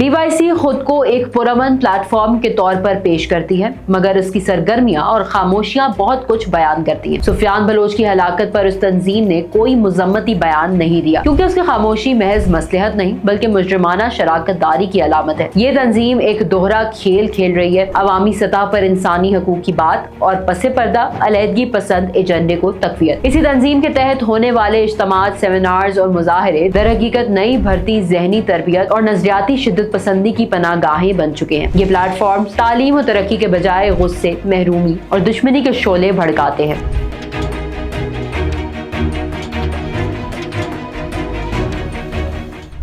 BYC खुद को एक पुरअमन प्लेटफॉर्म के तौर पर पेश करती है, मगर उसकी सरगर्मियां और खामोशियां बहुत कुछ बयान करती हैं। सुफियान बलोच की हलाकत पर उस तंजीम ने कोई मुजम्मती बयान नहीं दिया, क्योंकि उसकी खामोशी महज मसलहत नहीं बल्कि मुजरिमाना शराकत दारी की अलामत है। ये तंजीम एक दोहरा खेल खेल रही है, अवामी सतह पर इंसानी हकूक की बात और पसे पर्दा अलहदगी पसंद एजेंडे को तकवीत। इसी तंजीम के तहत होने वाले इज्तिमात, सेमिनार्स और मुजाहरे दर हकीकत नई भर्ती ज़हनी तरबियत और नजरियाती शिद्दत पसंदी की पनाहगाहें बन चुके हैं। ये प्लेटफॉर्म तालीम और तरक्की के बजाय गुस्से, महरूमी और दुश्मनी के शोले भड़काते हैं।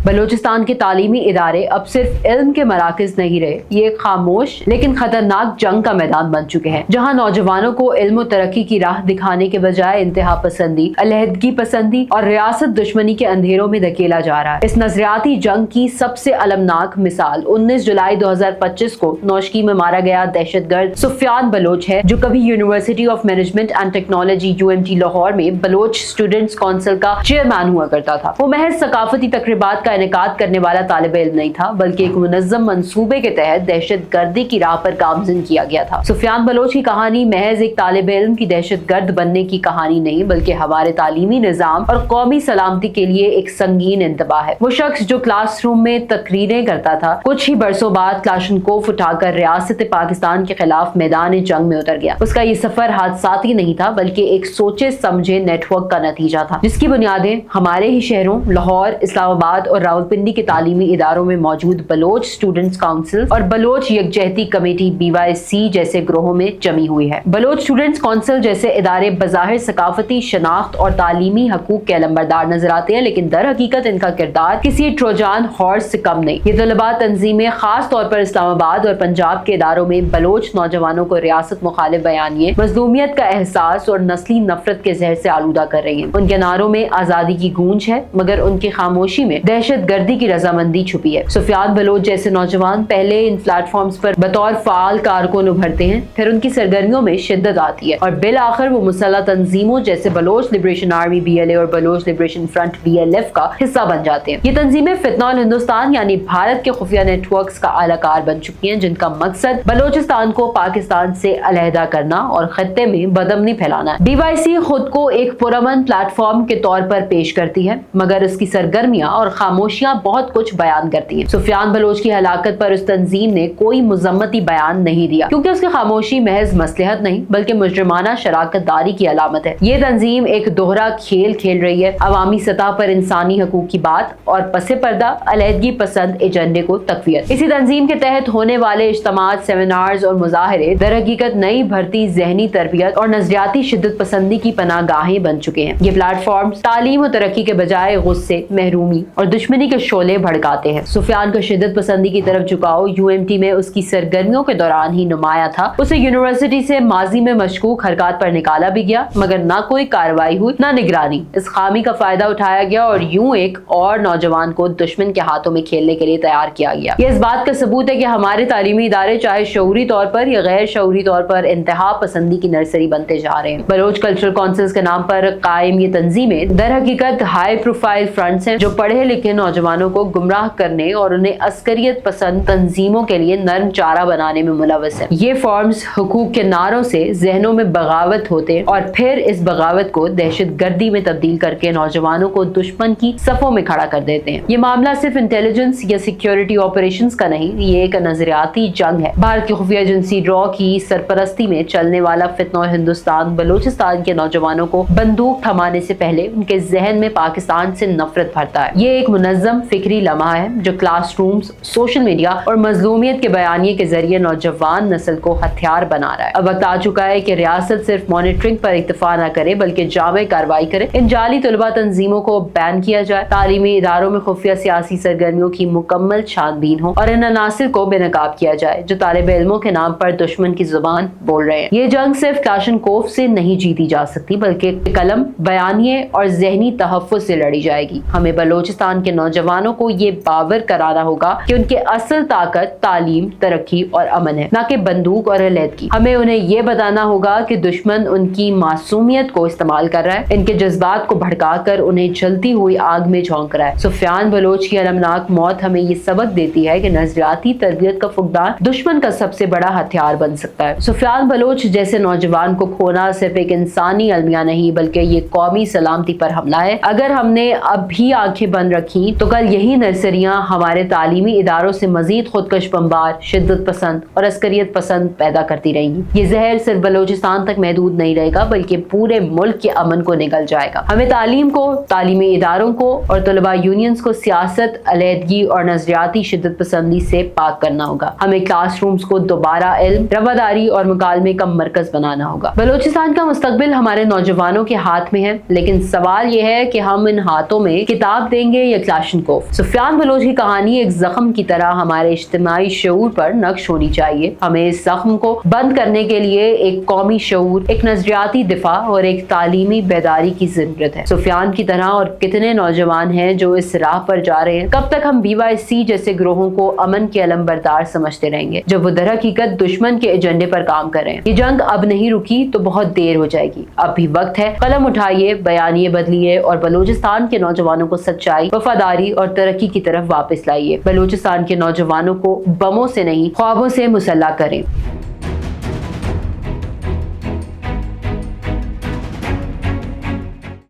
बलूचिस्तान के तालीमी इदारे अब सिर्फ इल्म के मराकज नहीं रहे, ये एक खामोश लेकिन खतरनाक जंग का मैदान बन चुके हैं, जहां नौजवानों को इल्म और तरक्की की राह दिखाने के बजाय इंतहा पसंदी, अलहदगी पसंदी और रियासत दुश्मनी के अंधेरों में धकेला जा रहा है। इस नजरियाती जंग की सबसे अलमनाक मिसाल 19 जुलाई 2025 को नौशकी में मारा गया दहशतगर्द सुफियान बलोच है, जो कभी university of management and technology UMT Lahore में बलोच स्टूडेंट्स काउंसिल का चेयरमैन हुआ करता था। वो महज सकाफती तकरीबात का इनेकाद करने वाला तालिब इल्म नहीं था, बल्कि एक मुनज़्ज़म मंसूबे के तहत दहशत गर्दी की राह पर गामज़न किया गया था। सुफियान बलोच की कहानी महज एक तालिब इल्म की दहशत गर्द बनने की कहानी नहीं, बल्कि हमारे तालीमी निज़ाम और कौमी सलामती के लिए एक संगीन इंतबाह है। वो शख्स जो क्लासरूम में तकरीरें करता था, कुछ ही बरसों बाद क्लाशनकोफ उठाकर रियासत पाकिस्तान के खिलाफ मैदान जंग में उतर गया। उसका ये सफर हादसाती नहीं था, बल्कि एक सोचे समझे नेटवर्क का नतीजा था, जिसकी बुनियादें हमारे ही शहरों लाहौर, इस्लामाबाद और रावलपिंडी के तालीमी इदारों में मौजूद बलोच स्टूडेंट्स काउंसिल और बलोच यकजहती कमेटी BYC जैसे ग्रोहों में जमी हुई है। बलोच स्टूडेंट्स काउंसिल जैसे इदारे बज़ाहिर सकाफती शनाख्त और तालीमी हकूक के अलंबरदार नजर आते हैं, लेकिन दर हकीकत इनका किरदार किसी ट्रोजान हॉर्स से कम नहीं। ये तलबा तंजीमें खास तौर पर इस्लामाबाद और पंजाब के इदारों में बलोच नौजवानों को रियासत मुखालिफ बयानिए, मजलूमियत का एहसास और नस्ली नफरत के जहर से आलूदा कर रही है। उनके नारों में आजादी की गूंज है, मगर उनकी खामोशी में दहशत गर्दी की रजामंदी छुपी है। सुफियान बलोच जैसे नौजवान पहले इन प्लेटफॉर्म्स पर बतौर फाल कारकुन उभरते हैं, फिर उनकी सरगर्मियों में शिद्दत आती है और बिल आखिर वो मुसल्लह तंजीमों जैसे बलोच लिबरेशन आर्मी BLA और बलोच लिबरेशन फ्रंट BLF का हिस्सा बन जाते हैं। ये तंजीमें फितनौल हिंदुस्तान यानी भारत के खुफिया नेटवर्क्स का आलाकार बन चुकी हैं, जिनका मकसद बलोचिस्तान को पाकिस्तान से अलहदा करना और खत्ते में बदअमनी फैलाना है। BYC खुद को एक पुरअमन प्लेटफॉर्म के तौर पर पेश करती है, मगर उसकी सरगर्मियां और खामोशियां बहुत कुछ बयान करती हैं। सुफियान बलोच की हलाकत पर उस तंजीम ने कोई मुजम्मती बयान नहीं दिया, क्योंकि उसकी खामोशी महज मसलहत नहीं बल्कि मुजरिमाना शराकत दारी की अलामत है। ये तंजीम एक दोहरा खेल खेल रही है, अवामी सतह पर इंसानी हकूक की बात और पसे पर्दा अलहदगी पसंद एजेंडे को तकवीत। इसी तंजीम के तहत होने वाले इज्तिमात, सेमिनार्स और मुजाहरे दर हकीकत नई भर्ती ज़हनी तरबियत और नजरियाती शिद्दत पसंदी की पनाहगाहें बन चुके हैं। ये प्लेटफॉर्म तालीम और तरक्की के बजाय गुस्से, महरूमी और दुश्मनी के शोले भड़काते हैं। सुफियान का शिद्दत पसंदी की तरफ झुकाव UMT में उसकी सरगर्मियों के दौरान ही नुमाया था। उसे यूनिवर्सिटी से माजी में मशकूक हरकत पर निकाला भी गया, मगर ना कोई कार्रवाई हुई ना निगरानी। इस खामी का फायदा उठाया गया और यूं एक और नौजवान को दुश्मन के हाथों में खेलने के लिए तैयार किया गया। ये इस बात का सबूत है कि हमारे तालीमी इदारे चाहे शऊरी तौर पर या गैर शऊरी तौर पर इंतहा पसंदी की नर्सरी बनते जा रहे हैं। बलोच कल्चरल काउंसिल्स के नाम पर कायम ये तंजीमें दर हकीकत हाई प्रोफाइल फ्रंट्स हैं, जो पढ़े लिखे नौजवानों को गुमराह करने और उन्हें अस्करियत पसंद तंजीमों के लिए नर्म चारा बनाने में मुलव्वस है। ये फॉर्म्स हुकूक के नारों से जहनों में बगावत होते और फिर इस बगावत को दहशत गर्दी में तब्दील करके नौजवानों को दुश्मन की सफों में खड़ा कर देते हैं। ये मामला सिर्फ इंटेलिजेंस या सिक्योरिटी ऑपरेशंस का नहीं, ये एक नजरियाती जंग है। भारत की खुफिया एजेंसी रॉ की सरपरस्ती में चलने वाला फितनौल हिंदुस्तान बलूचिस्तान के नौजवानों को बंदूक थमाने से पहले उनके जहन में पाकिस्तान से नफरत भरता है। ये एक मुनज़्ज़म फिक्री लम्हा है जो क्लासरूम्स, सोशल मीडिया और मजलूमियत के बयानिए के जरिए नौजवान नस्ल को हथियार बना रहा है। अब वक्त आ चुका है कि रियासत सिर्फ मॉनिटरिंग पर इक्तफा न करे, बल्कि जामे कार्रवाई करे। इन जाली तलबा तंजीमों को बैन किया जाए, तालीमी इदारों में खुफिया सियासी सरगर्मियों की मुकम्मल छानबीन हो और इन अनासिर को बेनकाब किया जाए जो तालिब इल्मों के नाम पर दुश्मन की जुबान बोल रहे हैं। ये जंग सिर्फ क्लाशनकोफ से नहीं जीती जा सकती, बल्कि कलम, बयानिए और जहनी तहफ़्फ़ुज़ से लड़ी जाएगी। हमें बलोचिस्तान के नौजवानों को ये बावर कराना होगा कि उनके असल ताकत तालीम, तरक्की और अमन है, ना कि बंदूक और अलहदगी। हमें उन्हें ये बताना होगा कि दुश्मन उनकी मासूमियत को इस्तेमाल कर रहा है, इनके जज्बात को भड़काकर उन्हें जलती हुई आग में झोंक रहा है। सुफियान बलोच की अलमनाक मौत हमें ये सबक देती है कि नजरियाती तरबियत का फुकदान दुश्मन का सबसे बड़ा हथियार बन सकता है। सुफियान बलोच जैसे नौजवान को खोना सिर्फ एक इंसानी अलमिया नहीं बल्कि ये कौमी सलामती पर हमला है। अगर हमने अब भी आंखें बंद रखी तो कल यही नर्सरियां हमारे तालीमी इदारों से मजीद खुदकश बमबार, शिद्दत पसंद और अस्करियत पसंद पैदा करती रहेंगी। ये जहर सिर्फ बलोचिस्तान तक महदूद नहीं रहेगा बल्कि पूरे मुल्क के अमन को निगल जाएगा। हमें तालीम को, तालीमी इदारों को और तलबा यूनियंस को सियासत, अलहदगी और नजरियाती शिद्दत पसंदी से पाक करना होगा। हमें क्लासरूम्स को दोबारा इल्म, रवादारी और मुकालमे का मरकज बनाना होगा। बलोचिस्तान का मुस्तकबिल हमारे नौजवानों के हाथ में है, लेकिन सवाल यह है कि हम इन हाथों में किताब देंगे या क्लाशनकोफ। सुफियान बलोच की कहानी एक जख्म की तरह हमारे इज्तिमाई शऊर पर नक्श होनी चाहिए। हमें इस जख्म को बंद करने के लिए एक कौमी शऊर, एक नजरियाती दिफा और एक तालीमी बेदारी की जरूरत है। सुफियान की तरह और कितने नौजवान हैं जो इस राह पर जा रहे हैं। कब तक हम BYC जैसे ग्रोहों को अमन के अलमबरदार समझते रहेंगे जब वो दरहकीकत दुश्मन के एजेंडे पर काम कर रहे हैं। ये जंग अब नहीं रुकी तो बहुत देर हो जाएगी। अब भी वक्त है, कलम उठाइए, बयानिए बदलिए और बलूचिस्तान के नौजवानों को सच्चाई, वफादारी और तरक्की की तरफ वापस लाइए। बलूचिस्तान के नौजवानों को बमों से नहीं, ख्वाबों से मुसल्ला करें।